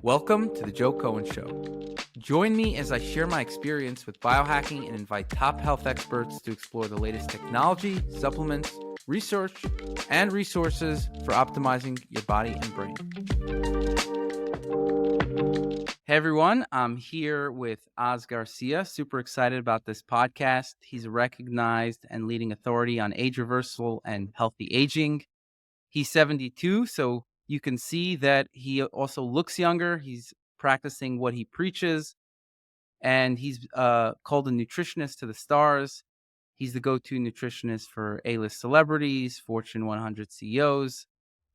Welcome to the Joe Cohen Show. Join me as I share my experience with biohacking and invite top health experts to explore the latest technology, supplements, research, and resources for optimizing your body and brain. Hey everyone, I'm here with Oz Garcia. Super excited about this podcast. He's a recognized and leading authority on age reversal and healthy aging. He's 72, so you can see that he also looks younger. He's practicing what he preaches, and he's called a nutritionist to the stars. He's the go-to nutritionist for A-list celebrities, Fortune 100 CEOs.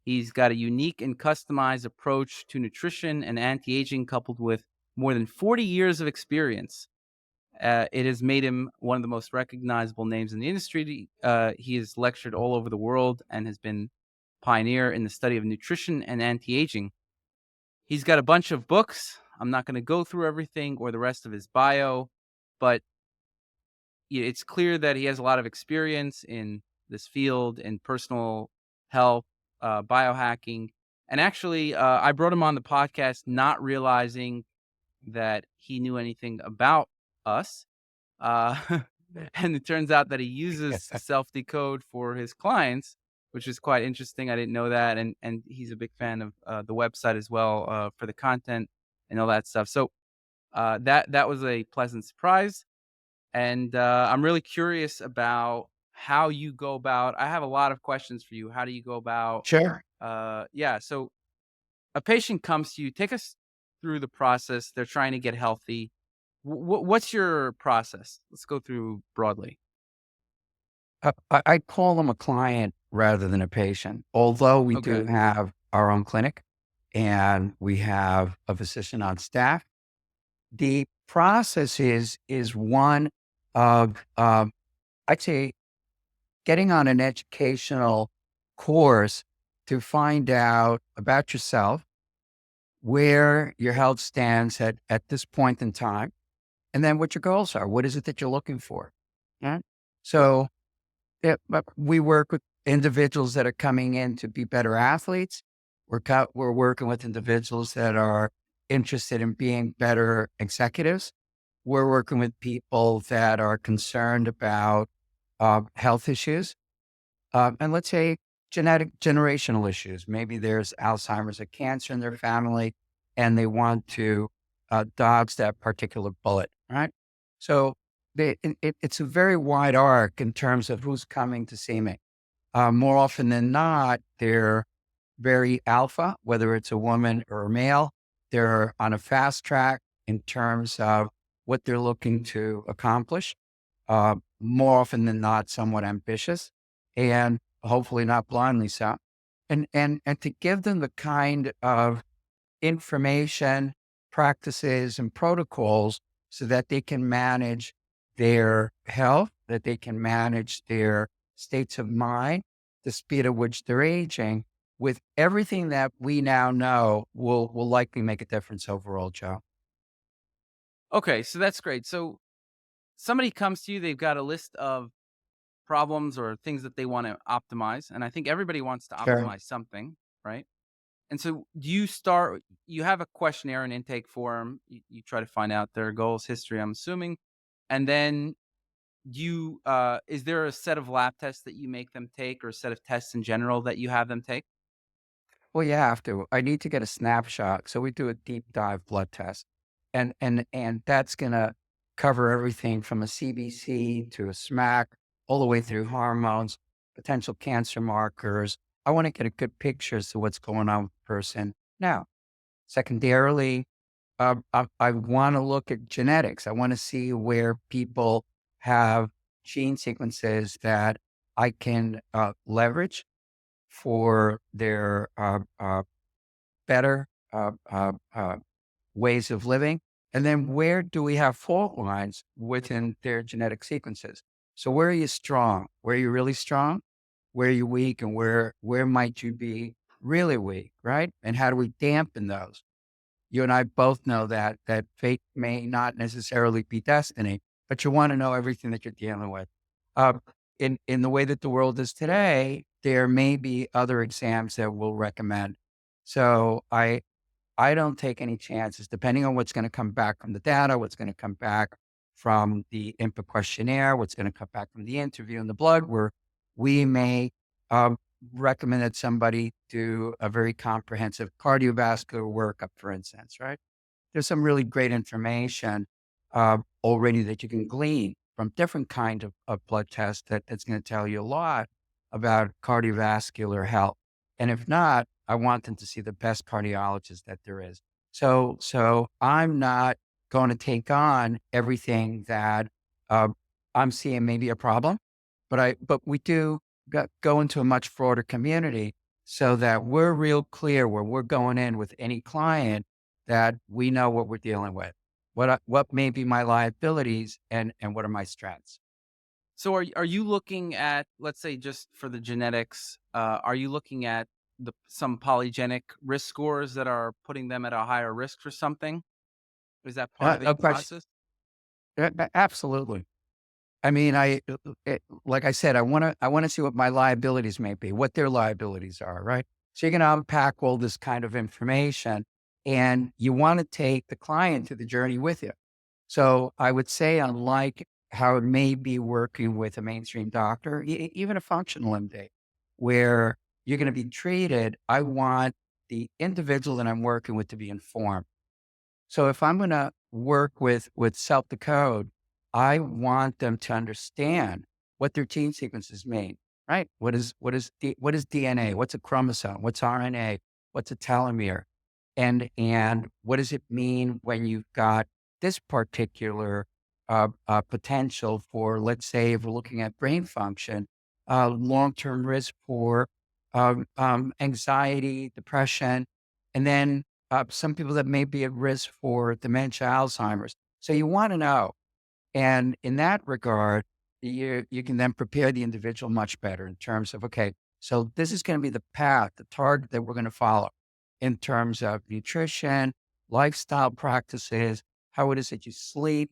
He's got a unique and customized approach to nutrition and anti-aging, coupled with more than 40 years of experience. It has made him one of the most recognizable names in the industry. He has lectured all over the world and has been pioneer in the study of nutrition and anti-aging. He's got a bunch of books. I'm not going to go through everything or the rest of his bio, but it's clear that he has a lot of experience in this field, in personal health, biohacking. And actually, I brought him on the podcast not realizing that he knew anything about us. Uh, and it turns out that he uses self-decode for his clients, which is quite interesting. I didn't know that. And he's a big fan of the website as well, for the content and all that stuff. So that was a pleasant surprise. And I'm really curious about how you go about. I have a lot of questions for you. How do you go about? Sure. So a patient comes to you. Take us through the process. They're trying to get healthy. What's your process? Let's go through broadly. I call them a client rather than a patient, although we do Okay. have our own clinic and we have a physician on staff. The process is one of, I'd say, getting on an educational course to find out about yourself, where your health stands at this point in time, and then what your goals are. What is it that you're looking for? Yeah. So but we work with individuals that are coming in to be better athletes. We're working with individuals that are interested in being better executives. We're working with people that are concerned about health issues. And let's say generational issues. Maybe there's Alzheimer's or cancer in their family and they want to dodge that particular bullet, right? So it's a very wide arc in terms of who's coming to see me. More often than not, they're very alpha, whether it's a woman or a male. They're on a fast track in terms of what they're looking to accomplish. More often than not, somewhat ambitious and hopefully not blindly so. And to give them the kind of information, practices, and protocols so that they can manage their health, that they can manage their states of mind, the speed at which they're aging, with everything that we now know will likely make a difference overall, Joe. Okay, so that's great. So somebody comes to you, they've got a list of problems or things that they want to optimize. And I think everybody wants to Sure. optimize something, right? And so you have a questionnaire and intake form. You try to find out their goals, history, I'm assuming. And then is there a set of lab tests that you make them take or a set of tests in general that you have them take? Well, you have to. I need to get a snapshot. So we do a deep dive blood test. And that's gonna cover everything from a CBC to a SMAC, all the way through hormones, potential cancer markers. I want to get a good picture as to what's going on with the person. Now, secondarily, I want to look at genetics. I want to see where people have gene sequences that I can leverage for their better ways of living. And then where do we have fault lines within their genetic sequences? So where are you strong? Where are you really strong? Where are you weak? And where might you be really weak, right? And how do we dampen those? You and I both know that fate may not necessarily be destiny, but you want to know everything that you're dealing with. Uh, in the way that the world is today, there may be other exams that we'll recommend. So I don't take any chances depending on what's going to come back from the data, what's going to come back from the input questionnaire, what's going to come back from the interview and the blood work. We may um, recommend that somebody do a very comprehensive cardiovascular workup, for instance, right? There's some really great information already that you can glean from different kind of blood tests that's going to tell you a lot about cardiovascular health. And if not, I want them to see the best cardiologist that there is. So I'm not going to take on everything that uh, I'm seeing maybe a problem, but we do go into a much broader community so that we're real clear where we're going in with any client that we know what we're dealing with. What may be my liabilities and what are my strengths? So are you looking at, let's say, just for the genetics, are you looking at some polygenic risk scores that are putting them at a higher risk for something? Is that part of the No question. process? Absolutely. I mean, like I said, I want to see what my liabilities may be, what their liabilities are, right? So you're going to unpack all this kind of information, and you want to take the client to the journey with you. So I would say, unlike how it may be working with a mainstream doctor, even a functional MD, where you're going to be treated, I want the individual that I'm working with to be informed. So if I'm going to work with self decode, I want them to understand what their gene sequences mean, right? What is DNA? What's a chromosome? What's RNA? What's a telomere? And what does it mean when you've got this particular potential for, let's say, if we're looking at brain function, long term risk for anxiety, depression, and then some people that may be at risk for dementia, Alzheimer's. So you want to know. And in that regard, you can then prepare the individual much better in terms of, okay, so this is going to be the path, the target that we're going to follow in terms of nutrition, lifestyle practices, how it is that you sleep,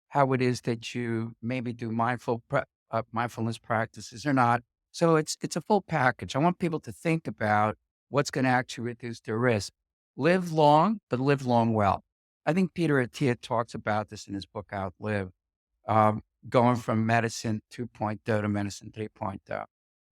how it is that you maybe do mindfulness practices or not. So it's a full package. I want people to think about what's going to actually reduce their risk. Live long, but live long well. I think Peter Attia talks about this in his book Outlive, going from medicine 2.0 to medicine 3.0.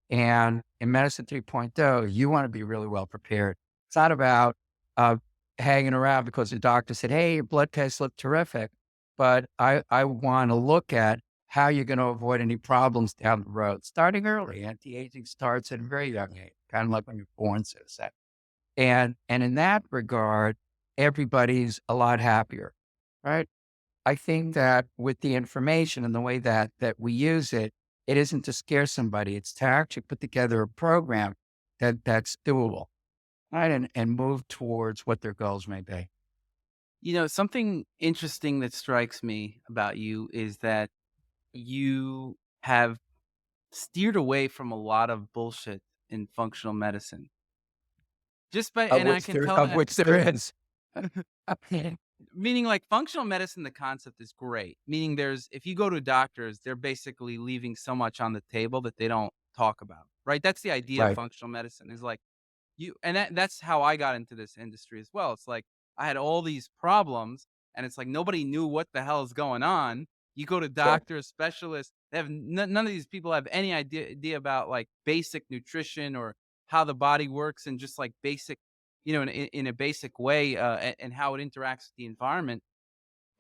And in medicine 3.0, you want to be really well prepared. It's not about uh, hanging around because the doctor said, hey, your blood tests look terrific. But I want to look at how you're going to avoid any problems down the road, starting early. Anti-aging starts at a very young age, kind of like when you're born, so to say. And in that regard, everybody's a lot happier, right? I think that with the information and the way that we use it, it isn't to scare somebody. It's to actually put together a program that's doable, right? And move towards what their goals may be. Something interesting that strikes me about you is that you have steered away from a lot of bullshit in functional medicine. Just by Of and I which can there tell of which there is. meaning like functional medicine, the concept is great. Meaning if you go to doctors, they're basically leaving so much on the table that they don't talk about. Right? That's the idea of Right. functional medicine is like that's how I got into this industry as well. It's like I had all these problems and it's like nobody knew what the hell is going on. You go to Sure. doctors, specialists, they have none of these people have any idea about like basic nutrition or how the body works and just like basic, in a basic way, and how it interacts with the environment.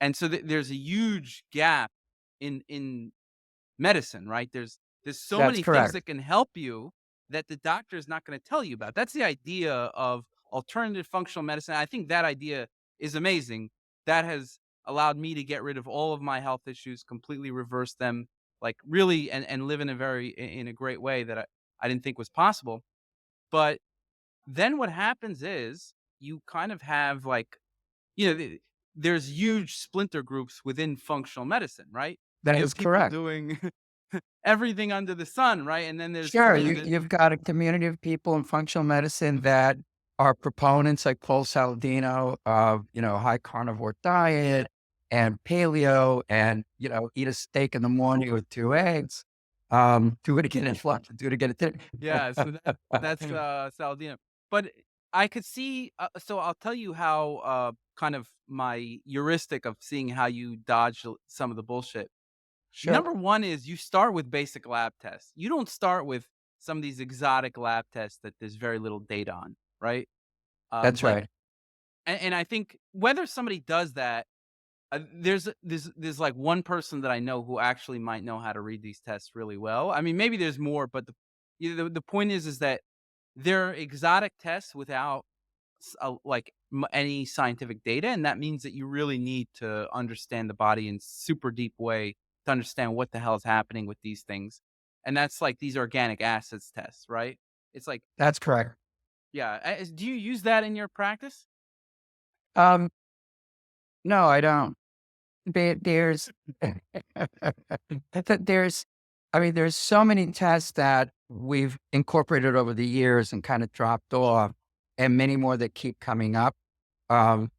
And so there's a huge gap in medicine, right? There's so That's many things correct. that can help you that the doctor is not gonna tell you about. That's the idea of alternative functional medicine. I think that idea is amazing. That has allowed me to get rid of all of my health issues, completely reverse them, like, really, and live in a great way that I didn't think was possible. But then what happens is you kind of have, like, there's huge splinter groups within functional medicine, right? That You is have people correct. doing everything under the sun, right? And then there's Sure, the you've got a community of people in functional medicine that are proponents like Paul Saladino of, high carnivore diet and paleo and, eat a steak in the morning with 2 eggs, do it again at lunch, do it again at dinner. yeah, so that's Saladino. But I could see, so I'll tell you how, kind of my heuristic of seeing how you dodge some of the bullshit. Number Sure. one is you start with basic lab tests. You don't start with some of these exotic lab tests that there's very little data on, right? That's Like, right. and I think whether somebody does that, there's like one person that I know who actually might know how to read these tests really well. I mean, maybe there's more, but the point is that they're exotic tests without like any scientific data, and that means that you really need to understand the body in super deep way to understand what the hell is happening with these things, and that's like these organic acids tests, right? It's like, That's correct. yeah. Do you use that in your practice? Um, no, I don't. There's there's I mean, there's so many tests that we've incorporated over the years and kind of dropped off, and many more that keep coming up. Um,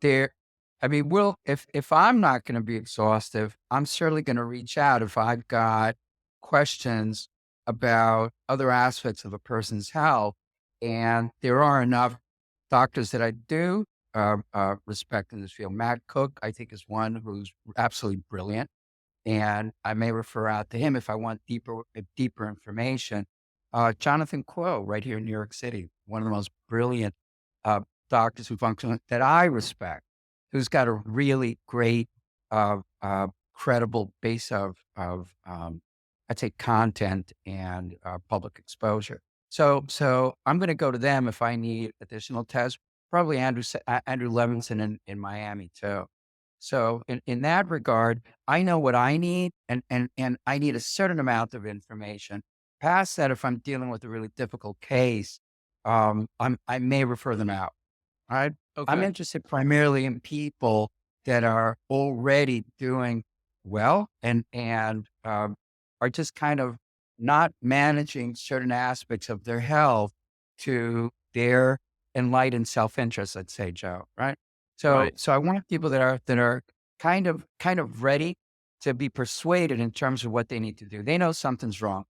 there, I mean, if I'm not going to be exhaustive, I'm certainly going to reach out if I've got questions about other aspects of a person's health, and there are enough doctors that I do respect in this field. Matt Cook, I think, is one who's absolutely brilliant, and I may refer out to him if I want deeper information. Jonathan Quo, right here in New York City, one of the most brilliant uh, doctors who function that I respect, who's got a really great, credible base of I'd say content and public exposure. So I'm going to go to them if I need additional tests. Probably Andrew Levinson in Miami too. So in that regard, I know what I need, and I need a certain amount of information. Past that, if I'm dealing with a really difficult case, I may refer them out. I I'm Okay. interested primarily in people that are already doing well and are just kind of not managing certain aspects of their health to their enlightened self-interest, let's say, Joe, right? So Right. so I want people that are kind of ready to be persuaded in terms of what they need to do. They know something's wrong.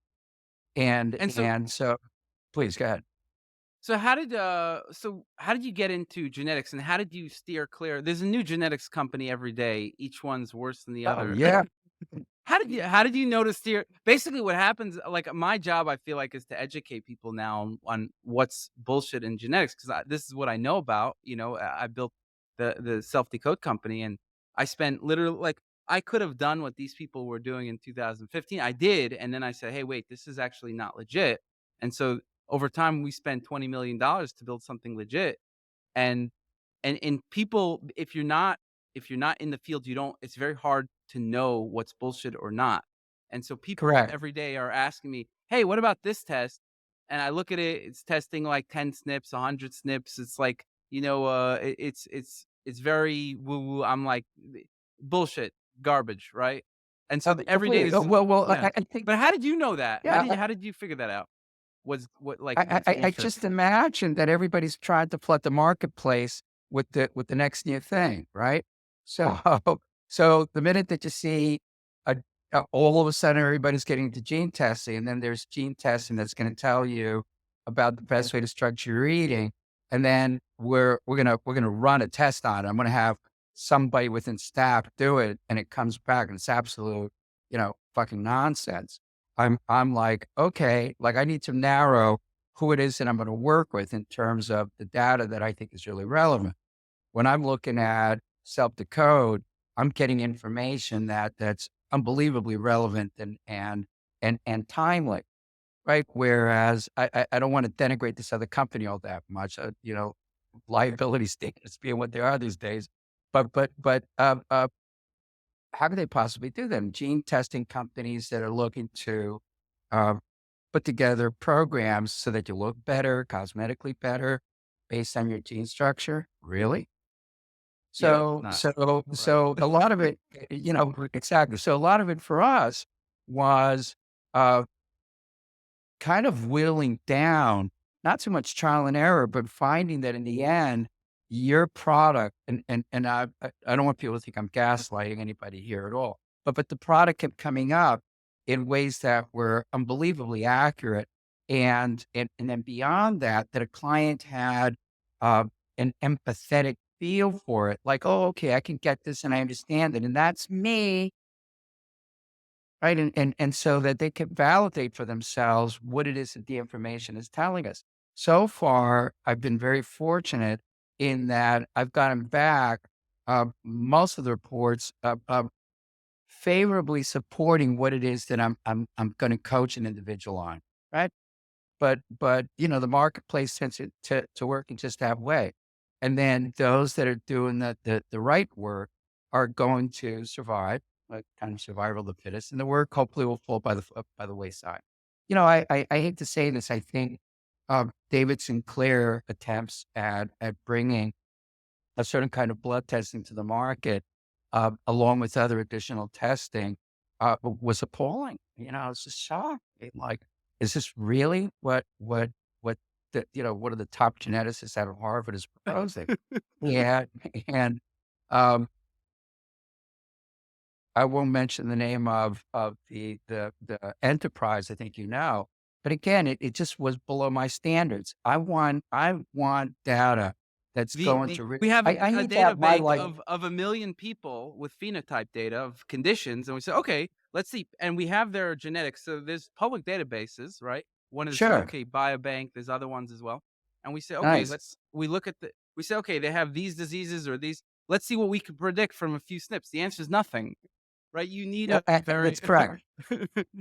And And so and so please go ahead. so how did you get into genetics, and how did you steer clear? There's a new genetics company every day. Each one's worse than the Oh, other. yeah. How did you notice steer basically what happens, like, my job, I feel like, is to educate people now on what's bullshit in genetics, 'cause this is what I know about, I built the Self Decode company, and I spent literally, like, I could have done what these people were doing in 2015. I did, and then I said, "Hey, wait, this is actually not legit." And so over time, we spent $20 million to build something legit. And people, if you're not in the field, you don't it's very hard to know what's bullshit or not. And so people Correct. every day are asking me, "Hey, what about this test?" And I look at it, it's testing like 10 snips, 100 snips. It's like, it's very woo woo. I'm like, bullshit, garbage, right?" And so every day Completely. is, Well, yeah. I think, But how did you know that? How yeah, did you figure that out? What, like, I what's I I bullshit? just imagine that everybody's trying to flood the marketplace with the next new thing, right? So so the minute that you see a all of a sudden everybody's getting into gene testing, and then there's gene testing that's gonna tell you about the best way to structure your eating, and then we're gonna run a test on it. I'm gonna have somebody within staff do it, and it comes back, and it's absolute, fucking nonsense. I'm like, "Okay, like, I need to narrow who it is that I'm gonna work with in terms of the data that I think is really relevant." When I'm looking at self-decode, I'm getting information that's unbelievably relevant and timely, right? Whereas I don't wanna denigrate this other company all that much, liability statements being what they are these days. But how could they possibly do that? Gene testing companies that are looking to, uh, put together programs so that you look better, cosmetically better, based on your gene structure? Really? Yeah, it's So not. so Right. so a lot of it, exactly. So a lot of it for us was, uh kind of whittling down, not so much trial and error, but finding that in the end, your product and I don't want people to think I'm gaslighting anybody here at all, but the product kept coming up in ways that were unbelievably accurate And then beyond that, that a client had uh, an empathetic feel for it, like, oh, okay, I can get this and I understand it, and that's me, right? And so that they can validate for themselves what it is that the information is telling us. So far, I've been very fortunate in that I've gotten back most of the reports favorably supporting what it is that I'm going to coach an individual on, right? But the marketplace tends to work in just that way. And then those that are doing the right work are going to survive, like kind of survival of the fittest, and the work hopefully will fall by the wayside. I hate to say this. I think David Sinclair attempts at bringing a certain kind of blood testing to the market, along with other additional testing, was appalling. I was just shocked. Like, is this really what one of the top geneticists out of Harvard is proposing? Yeah, and um, I won't mention the name of the enterprise. I think but again, it just was below my standards. I want data that's going The to. we have I a need to data have my bank life. of 1,000,000 people with phenotype data of conditions, and we say, "Okay, let's see," and we have their genetics, so there's public databases, right? One is Sure, UK Biobank, there's other ones as well, and we say, "Okay, nice. let's" we look at we say, "Okay, they have these diseases or these let's see what we can predict from a few SNPs." The answer is nothing, right? You need a very That's correct.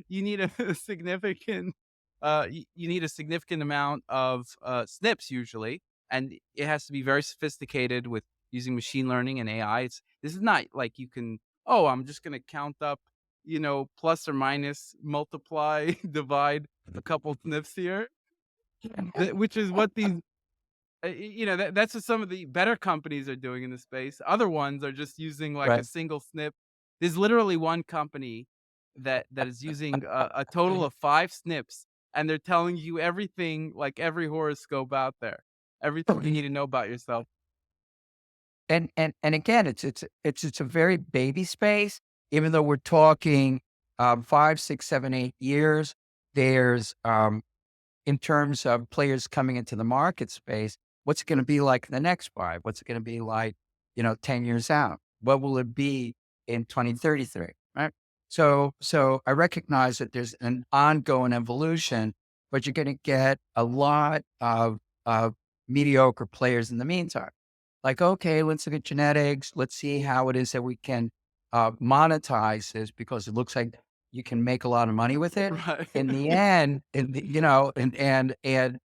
you need a significant, you need a significant amount of, SNPs usually, and it has to be very sophisticated with using machine learning and AI. This is not like you can, "Oh, I'm just gonna count up, plus or minus, multiply, divide a couple SNPs here," which is what these that's what some of the better companies are doing in the space. Other ones are just using like a Right. single SNP. There's literally one company that is using a total of 5 SNPs, and they're telling you everything, like every horoscope out there, everything you need to know about yourself. And again, it's a very baby space, even though we're talking 5, 6, 7, 8 years. There's in terms of players coming into the market space, what's it going to be like in the next 5? What's it going to be like, 10 years out? What will it be in 2033? Right. So I recognize that there's an ongoing evolution, but you're going to get a lot of mediocre players in the meantime. Like, okay, let's look at genetics. Let's see how it is that we can monetize this because it looks like you can make a lot of money with it Right. in the end,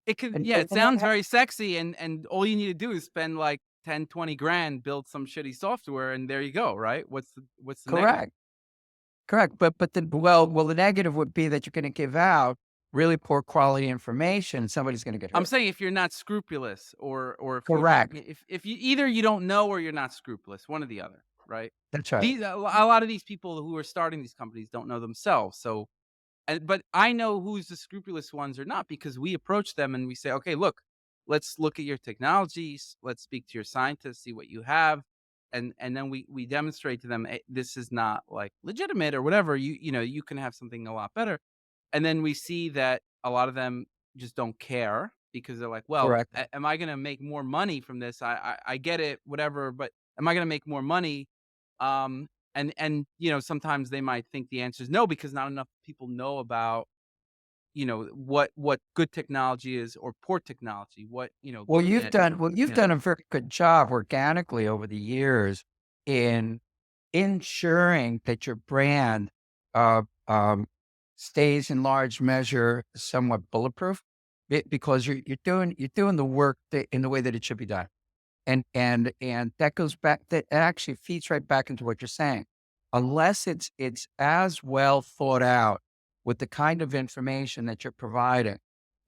It can, and yeah, it and that sounds very sexy, and all you need to do is spend like 10, 20 grand, build some shitty software, and there you go, right? What's the negative? correct, correct. But the negative would be that you're gonna give out really poor quality information, and somebody's gonna get I'm hurt. saying if you're not scrupulous, or Correct. if you either you don't know or you're not scrupulous, one or the other, right? That's right. These a lot of these people who are starting these companies don't know themselves, so but I know who's the scrupulous ones or not because we approach them and we say, "Okay, look, let's look at your technologies. Let's speak to your scientists, see what you have." And then we demonstrate to them, this is not like legitimate or whatever. You can have something a lot better. And then we see that a lot of them just don't care because they're like, "Well, Correct. am I gonna make more money from this? I get it, whatever, but am I gonna make more money?" And sometimes they might think the answer is no because not enough people know about, what good technology is or poor technology, what, that You've yeah. done a very good job organically over the years in ensuring that your brand, uh, um, stays in large measure somewhat bulletproof because you're doing the work in the way that it should be done. And that goes back that actually feeds right back into what you're saying. Unless it's as well thought out with the kind of information that you're providing.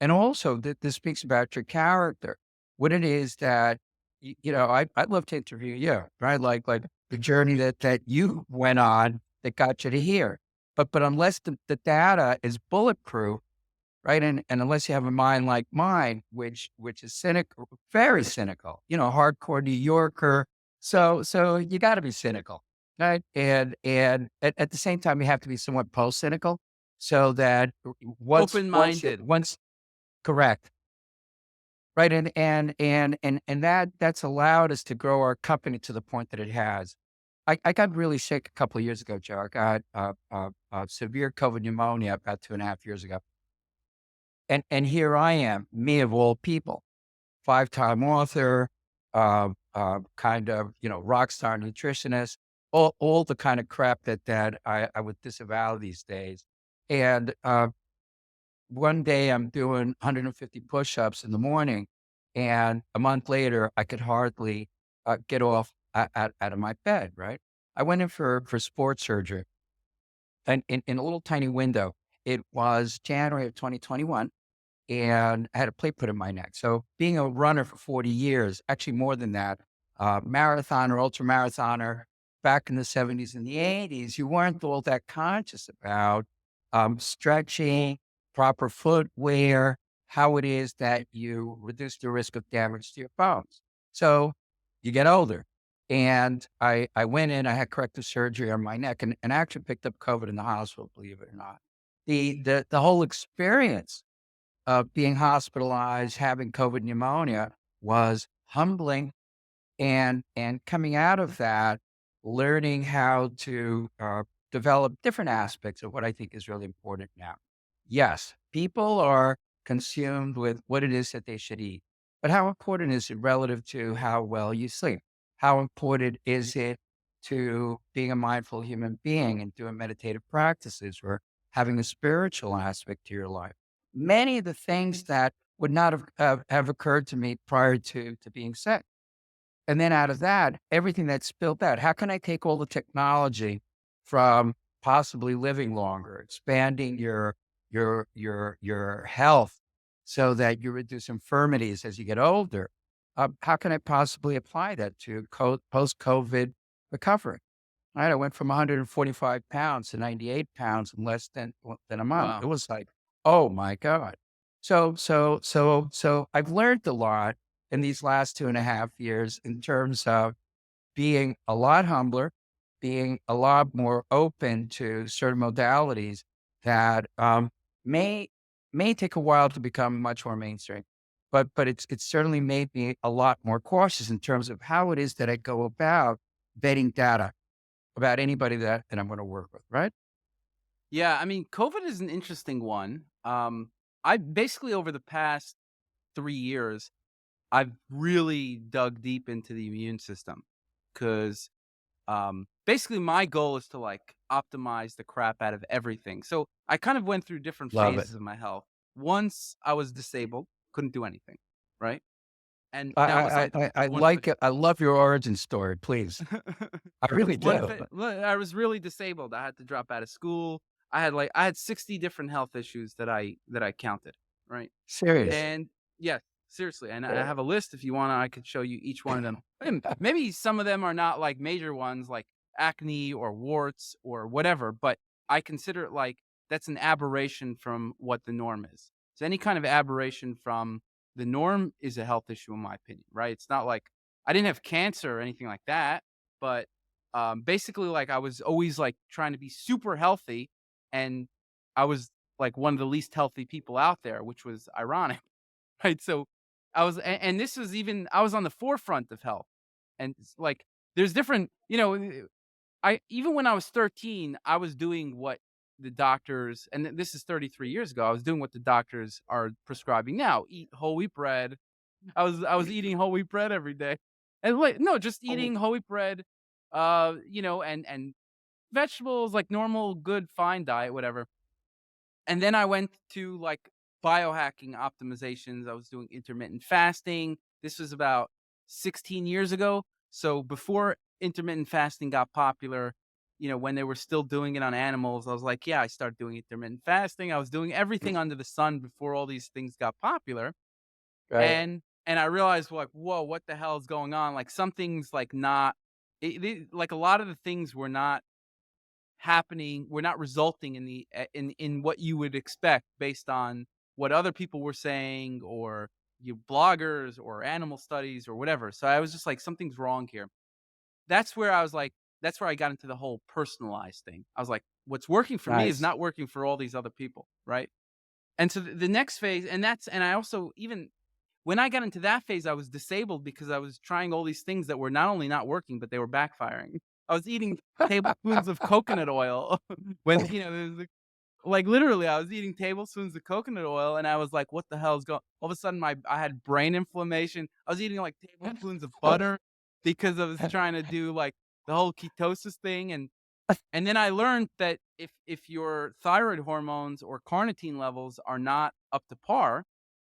And also this speaks about your character. What it is that I'd love to interview you, right? Like the journey that you went on that got you to here. But unless the data is bulletproof, right? And unless you have a mind like mine, which is cynical, very cynical, hardcore New Yorker. So you got to be cynical, right? And at the same time, you have to be somewhat post cynical, so that once Open-minded. Correct. Right, and that's allowed us to grow our company to the point that it has. I got really sick a couple of years ago, Joe. I got, severe COVID pneumonia about 2.5 years ago. And here I am, me of all people, five-time author, kind of, rockstar nutritionist, all the kind of crap that I would disavow these days. And, one day I'm doing 150 push-ups in the morning, and a month later, I could hardly, get off out of my bed, right? I went in for sports surgery, and in a little tiny window. It was January of 2021, and I had a plate put in my neck. So being a runner for 40 years, actually more than that, marathoner, ultra marathoner, back in the 70s and the 80s, you weren't all that conscious about stretching, proper footwear, how it is that you reduce the risk of damage to your bones. So you get older. And I went in, I had corrective surgery on my neck and I actually picked up COVID in the hospital, believe it or not. The whole experience of being hospitalized, having COVID pneumonia was humbling, and coming out of that, learning how to, develop different aspects of what I think is really important now. Yes, people are consumed with what it is that they should eat, but how important is it relative to how well you sleep? How important is it to being a mindful human being and doing meditative practices or having a spiritual aspect to your life? Many of the things that would not have occurred to me prior to being sick. And then out of that, everything that's spilled out. How can I take all the technology from possibly living longer, expanding your health so that you reduce infirmities as you get older? How can I possibly apply that to post-COVID recovery? Right, I went from 145 pounds to 98 pounds in less than a month. It Wow. was like, oh my God. So I've learned a lot in these last 2.5 years in terms of being a lot humbler, being a lot more open to certain modalities that may may take a while to become much more mainstream. But it's certainly made me a lot more cautious in terms of how it is that I go about vetting data about anybody that I'm gonna work with, right? Yeah, I mean, COVID is an interesting one. I basically over the past 3 years, I've really dug deep into the immune system because basically my goal is to like optimize the crap out of everything. So I kind of went through different Love it. phases of my health. Once I was disabled, couldn't do anything, right? And I that was I I like I I one like it. I love your origin story, please. I really do. I was really disabled. I had to drop out of school. I had 60 different health issues that I counted, right? Serious. And yeah, seriously. And I have a list if you want. I could show you each one of them. And maybe some of them are not like major ones like acne or warts or whatever, but I consider it like that's an aberration from what the norm is. So any kind of aberration from the norm is a health issue in my opinion, right? It's not like I didn't have cancer or anything like that, but basically like I was always like trying to be super healthy and I was like one of the least healthy people out there, which was ironic. Right, so I was and this was even I was on the forefront of health, and it's like, there's different I even when I was 13, I was doing what the doctors and this is 33 years ago, I was doing what the doctors are prescribing now, eat whole wheat bread. I was eating whole wheat bread every day, and, like no, just Oh, eating whole wheat bread, and vegetables, like normal, good, fine diet, whatever. And then I went to like biohacking optimizations. I was doing intermittent fasting. This was about 16 years ago. So before intermittent fasting got popular, when they were still doing it on animals, I was like, yeah, I started doing intermittent fasting. I was doing everything under the sun before all these things got popular. right. And I realized like, whoa, what the hell is going on? Like some things like not like a lot of the things were not happening we're not resulting in in what you would expect based on what other people were saying or you bloggers or animal studies or whatever. So I was just like something's wrong here. That's where I was like that's where I got into the whole personalized thing. I was like what's working for me is Nice. not working for all these other people, right? And so the next phase, and I also, even when I got into that phase, I was disabled because I was trying all these things that were not only not working, but they were backfiring. I was eating tablespoons of coconut oil when, like, literally, I was eating tablespoons of coconut oil, and I was like, "What the hell is going?" All of a sudden, my I had brain inflammation. I was eating, like, tablespoons of butter because I was trying to do, like, the whole ketosis thing, and then I learned that if your thyroid hormones or carnitine levels are not up to par,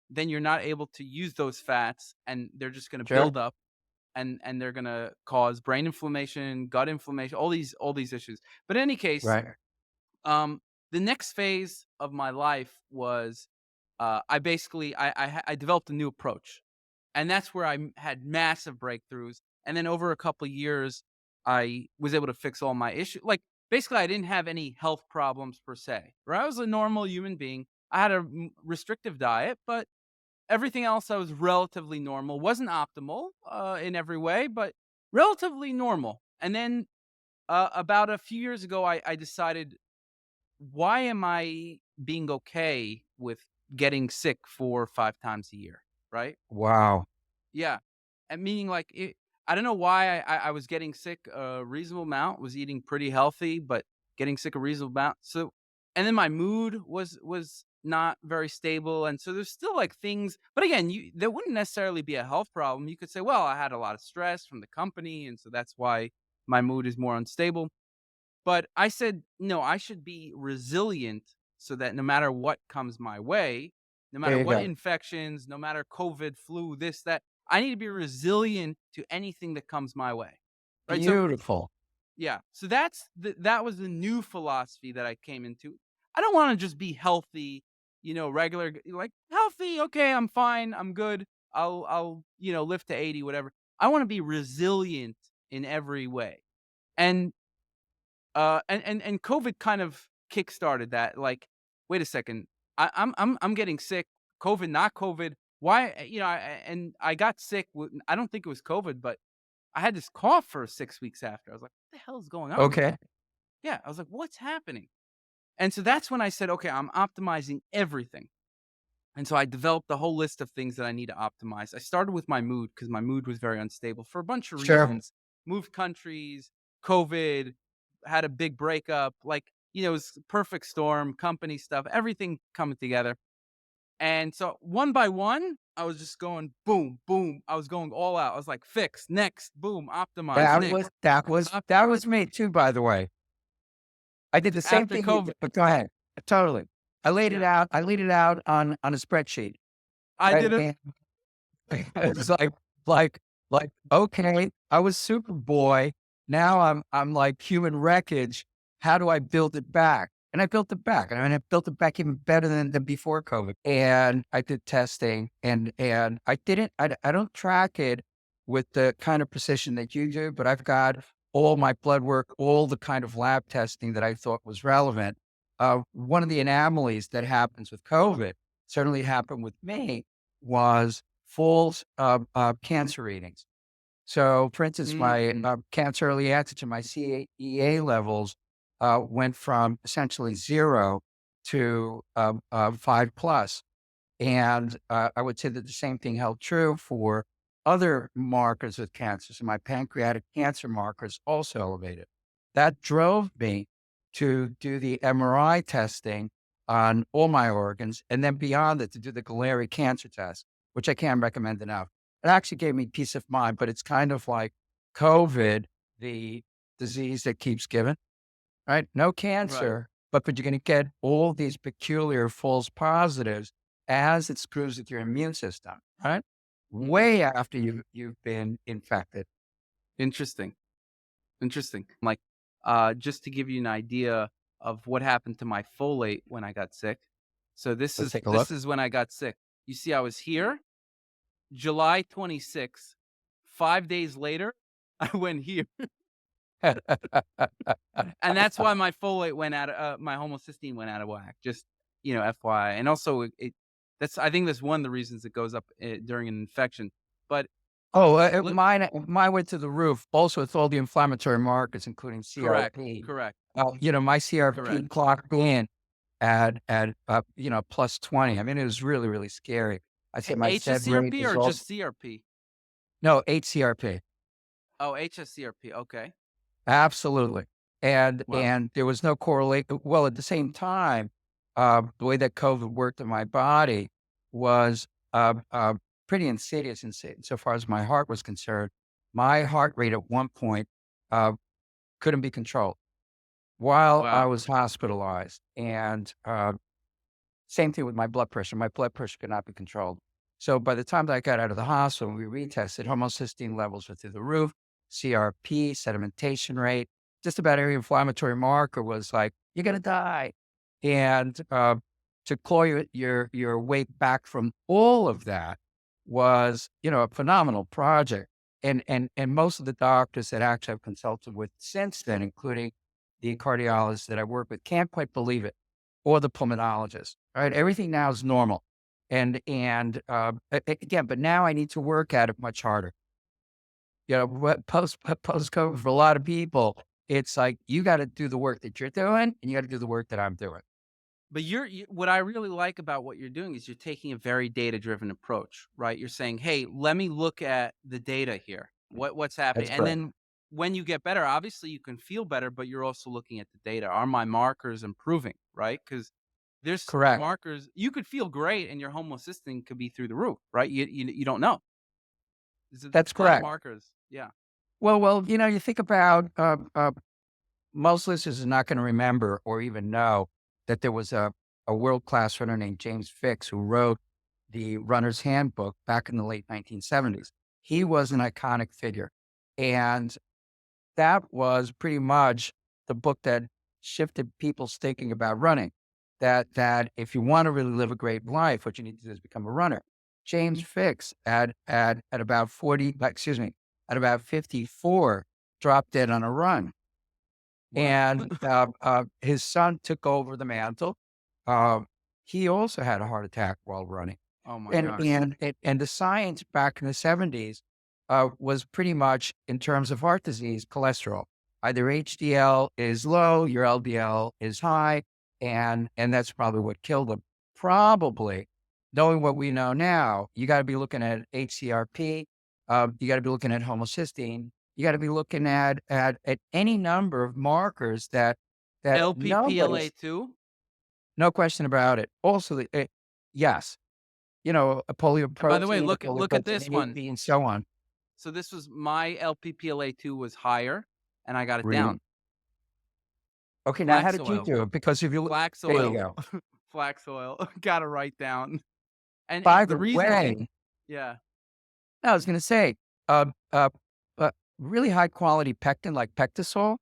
then you're not able to use those fats, and they're just gonna Sure. build up, and they're gonna cause brain inflammation, gut inflammation, all these issues. But in any case, Right. um, the next phase of my life was, I basically I developed a new approach, and that's where had massive breakthroughs. And then over a couple of years, I was able to fix all my issues. Like, basically, I didn't have any health problems per se. Right? I was a normal human being. I had a restrictive diet, but everything else I was relatively normal. Wasn't optimal in every way, but relatively normal. And then about a few years ago, I decided, why am I being okay with getting sick 4 or 5 times a year, right? Wow. Yeah, and meaning, like, I don't know why I was getting sick a reasonable amount, was eating pretty healthy, but getting sick a reasonable amount. So, and then my mood was not very stable, and so there's still, like, things, but again, you there wouldn't necessarily be a health problem. You could say, "Well, I had a lot of stress from the company, and so that's why my mood is more unstable." But I said, "No, I should be resilient so that no matter what comes my way, no matter There you what go. infections, no matter COVID, flu, this, that, I need to be resilient to anything that comes my way." Right? So, Beautiful. yeah. So that was the new philosophy that I came into. I don't wanna just be healthy, regular, like, healthy, okay, I'm fine, I'm good. I'll live to 80, whatever. I wanna be resilient in every way. And and COVID kind of kickstarted that, like, "Wait a second, I'm getting sick, COVID, not COVID, why?" And I got sick with, I don't think it was COVID, but I had this cough for 6 weeks after. I was like, "What the hell is going on?" Okay. Yeah, I was like, "What's happening?" And so that's when I said, "Okay, I'm optimizing everything." And so I developed a whole list of things that I need to optimize. I started with my mood because my mood was very unstable for a bunch of Sure. reasons. Moved countries, COVID, had a big breakup, like, it was perfect storm, company stuff, everything coming together. And so one by one, I was just going boom, boom. I was going all out. I was like, fix, next, boom, optimize, That next, was that was that optimize. was me too, by the way. I did the same After thing you did, COVID. but go ahead. Totally. Yeah. I laid it out on a spreadsheet, I right? did it. And it's like okay, I was Superboy. Now I'm like human wreckage. How do I build it back? And I built it back. And I built it back even better than before COVID. And I did testing and I don't track it with the kind of precision that you do, but I've got all my blood work, all the kind of lab testing that I thought was relevant. One of the anomalies that happens with COVID certainly happened with me was false cancer readings. So, for instance, my Mm. cancer early antigen, my CEA levels went from essentially zero to 5 plus. And I would say that the same thing held true for other markers of cancer. So my pancreatic cancer markers also elevated. That drove me to do the MRI testing on all my organs, and then beyond it, to do the Galleri cancer test, which I can't recommend enough. It actually gave me peace of mind, but it's kind of like COVID, the disease that keeps giving, right? No Right. cancer, but you're going to get all these peculiar false positives as it screws with your immune system, right? Mhm. Way after you've been infected. Interesting. Interesting. Like, just to give you an idea of what happened to my folate when I got sick. So this Let's is take a this look. is when I got sick. You see, I was here July 26th. 5 days later, I went here, and that's why my folate went out. My homocysteine went out of whack. Just, FYI. And also, that's, I think that's one of the reasons it goes up during an infection. But Oh, li- mine went to the roof. Also, with all the inflammatory markers, including correct, CRP. correct, My correct. CRP clocked in. at plus 20. I mean, it was really, really scary. I'd say my SED rate HSCRP is or also just CRP? no, HCRP. Oh, HSCRP. Okay. Absolutely. And Wow. and there was no correlation. Well, at the same time, the way that COVID worked in my body was pretty insidious so far as my heart was concerned. My heart rate at one point uh, couldn't be controlled while I Wow. was hospitalized. And same thing with my blood pressure. My blood pressure could not be controlled. So by the time that I got out of the hospital, we retested, homocysteine levels were through the roof, CRP, sedimentation rate, just about every inflammatory marker was like, you're going to die. And to claw your weight back from all of that was, a phenomenal project. And most of the doctors that actually I've consulted with since then, including the cardiologist that I work with, can't quite believe it, or the pulmonologist. Right, everything now is normal, again, but now I need to work at it much harder. Post COVID for a lot of people, it's like you got to do the work that you're doing, and you got to do the work that I'm doing. But what I really like about what you're doing is you're taking a very data-driven approach, right? You're saying, "Hey, let me look at the data here. What's happening?" That's And correct. then when you get better, obviously you can feel better, but you're also looking at the data. Are my markers improving, right? Because there's Correct. markers you could feel great and your homocysteine could be through the roof, right? You don't know. There's a That's lot of correct. markers. Yeah. Well, you think about most listeners are not going to remember or even know that there was a world class runner named James Fix who wrote the Runner's Handbook back in the late 1970s. He was an iconic figure, and that was pretty much the book that shifted people's thinking about running. That if you want to really live a great life, what you need to do is become a runner. James Fix at about 40, excuse me, at about 54, dropped dead on a run. Wow. And his son took over the mantle. Uh, he also had a heart attack while running. Oh my And gosh. and the science back in the 70s was pretty much in terms of heart disease, cholesterol. Either HDL is low, your LDL is high, and that's probably what killed him. Probably, knowing what we know now, you got to be looking at HCRP, you got to be looking at homocysteine, you got to be looking at any number of markers that nobody's, LPPLA2. no question about it. Also, yes, a And by the way, polyprotein, a look at this polyprotein A, one. B, and so on. So this was my LPPLA2 was higher, and I got it Really? down. Okay, now how Flax did you oil, do it? Because if you look, flax there you oil, go. flax oil. Got to write down. And By the the reason, way, yeah. I was going to say, uh, uh, really high quality pectin like Pectisol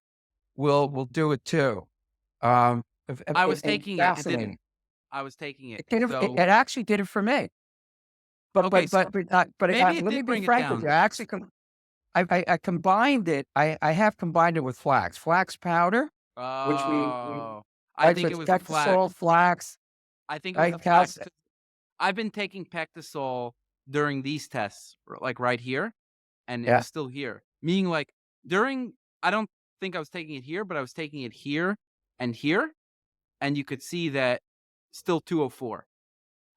will do it too. I was And taking it. It didn't. fascinating. I was taking it. It did it So actually did it for me. But okay, but so but but uh, but maybe it let me did be bring it frank with down. you. I combined it. I have combined it with flax powder, which we Oh, I right. So think it it's was the Pectisol, flax. flax, I think it was right? the flax. I've been taking Pectisol during these tests, like right here, and it Yeah. was still here. Meaning, like during, I don't think I was taking it here, but I was taking it here, and you could see that still 204.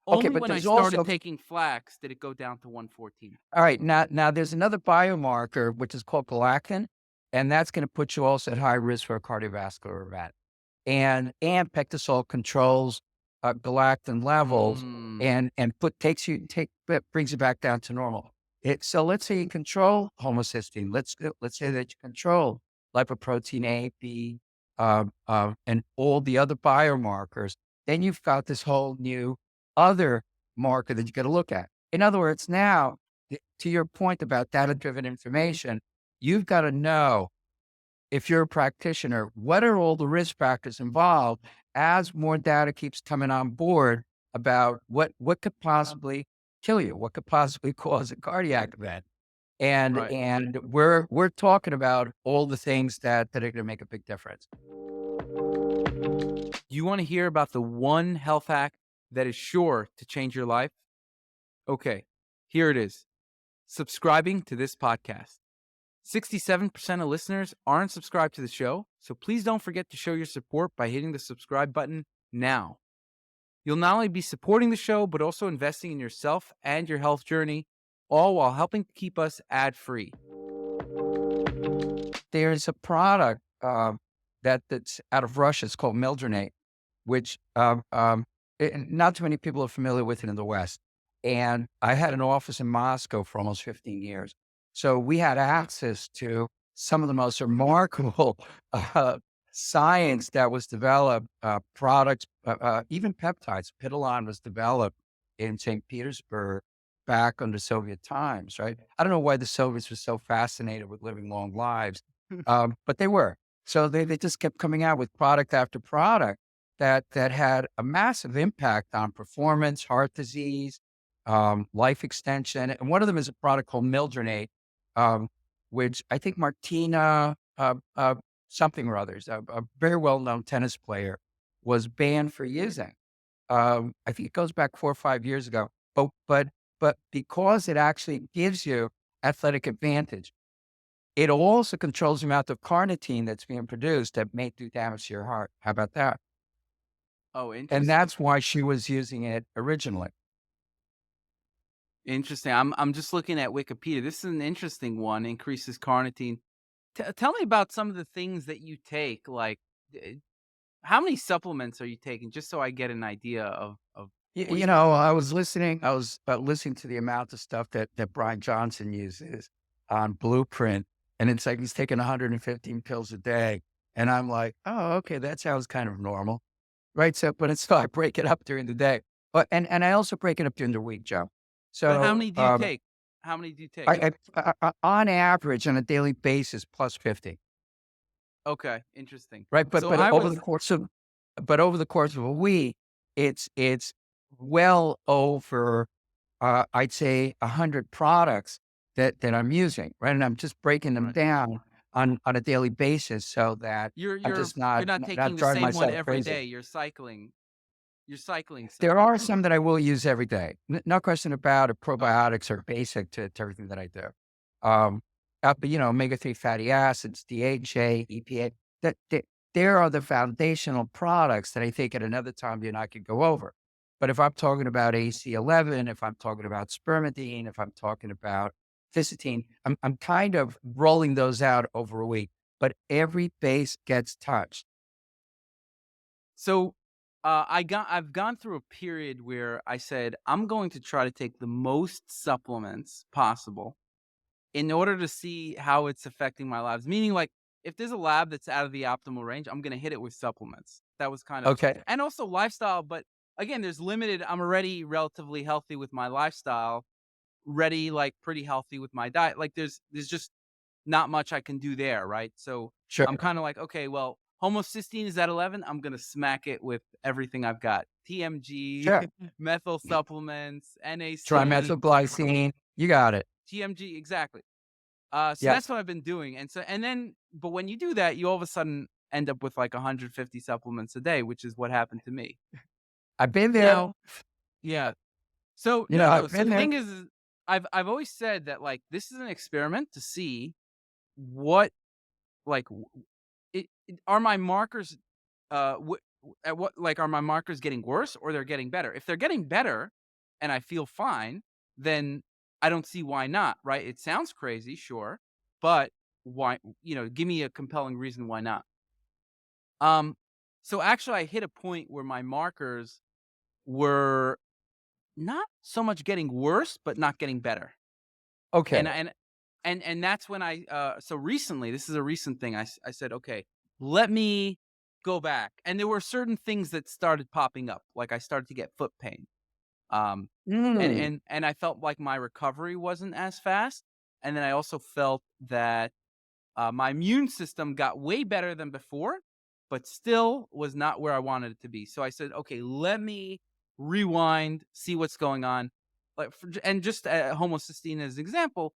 Okay, Only but when I there's started also taking flax did it go down to 114. all right. Now there's another biomarker which is called galactin, and that's going to put you also at high risk for a cardiovascular event. And Pectisol controls galactin levels Mm, and brings you back down to normal. So let's say you control homocysteine. Let's say that you control lipoprotein A, B, and all the other biomarkers. Then you've got this whole new other marker that you got to look at. In other words, now to your point about data driven information, you've got to know, if you're a practitioner, what are all the risk factors involved as more data keeps coming on board about what could possibly kill you, what could possibly cause a cardiac event. And right. and we're talking about all the things that are going to make a big difference. You want to hear about the one health hack that is sure to change your life? Okay, here it is. Subscribing to this podcast. 67% of listeners aren't subscribed to the show, so please don't forget to show your support by hitting the subscribe button now. You'll not only be supporting the show, but also investing in yourself and your health journey, all while helping to keep us ad free. There's a product that's out of Russia. It's called Mildronate, which not too many people are familiar with it in the West. And I had an office in Moscow for almost 15 years. So we had access to some of the most remarkable uh, science that was developed, products, even peptides. Pidolon was developed in St. Petersburg back under Soviet times, right? I don't know why the Soviets were so fascinated with living long lives, but they were. So they just kept coming out with product after product that had a massive impact on performance, heart disease, life extension. And one of them is a product called Mildronate, um, which I think Martina something or others, a very well-known tennis player, was banned for using. I think it goes back 4 or 5 years ago. But because it actually gives you athletic advantage, it also controls the amount of carnitine that's being produced that may do damage to your heart. How about that? Oh, And interesting. that's why she was using it originally. Interesting. I'm just looking at Wikipedia. This is an interesting one. Increases carnitine. Tell me about some of the things that you take. Like, uh, how many supplements are you taking? Just so I get an idea of what. I was listening to the amount of stuff that Brian Johnson uses on Blueprint, and it's like he's taking 115 pills a day. And I'm like, oh, okay, that sounds kind of normal. Right. So, but it's so I break it up during the day. And I also break it up during the week, Joe. But how So, many do you take? How many do you take? on average, on a daily basis, plus 50. Okay, interesting. Right. So I was But over the course of a week, it's well over, I'd say 100 products that I'm using, right? And I'm just breaking them right. down on a daily basis so that You're I'm you're just you're not not not taking the driving same one myself every crazy. day. You're cycling. You're cycling some. There are some that I will use every day. No question about it. Okay. Probiotics are basic to everything that I do. But omega-3 fatty acids, DHA, EPA, that there are the foundational products that I think at another time you and I could go over. But if I'm talking about AC11, if I'm talking about spermidine, if I'm talking about ficitine, I'm kind of rolling those out over a week. But every base gets touched. So, I've gone through a period where I said I'm going to try to take the most supplements possible in order to see how it's affecting my labs. Meaning, like, if there's a lab that's out of the optimal range, I'm gonna hit it with supplements. That was kind of, Okay. and also lifestyle. But again, there's limited. I'm already relatively healthy with my lifestyle, ready, like pretty healthy with my diet. Like, there's just not much I can do there, right? So I'm Sure. kind of like, okay, well, homocysteine is at 11. I'm gonna smack it with everything I've got: TMG, Sure. methyl supplements, NAC, Trimethylglycine. You got it. TMG, exactly. So Yep. that's what I've been doing, and then, but when you do that, you all of a sudden end up with like 150 supplements a day, which is what happened to me. I've been there. Now, yeah. So no. I've So been the there. thing is I've always said that, like, this is an experiment to see what, like, are my markers, at what, like, are my markers getting worse or they're getting better? If they're getting better and I feel fine, then I don't see why not, right? It sounds crazy, sure, but why, give me a compelling reason why not. Um, so actually I hit a point where my markers were not so much getting worse, but not getting better. And Okay. and and that's when so recently, this is a recent thing. I said, okay, let me go back. And there were certain things that started popping up. Like, I started to get foot pain. Um and Mm. and and I felt like my recovery wasn't as fast. And then I also felt that my immune system got way better than before, but still was not where I wanted it to be. So I said, okay, let me rewind, see what's going on. Like, and just homocysteine as an example,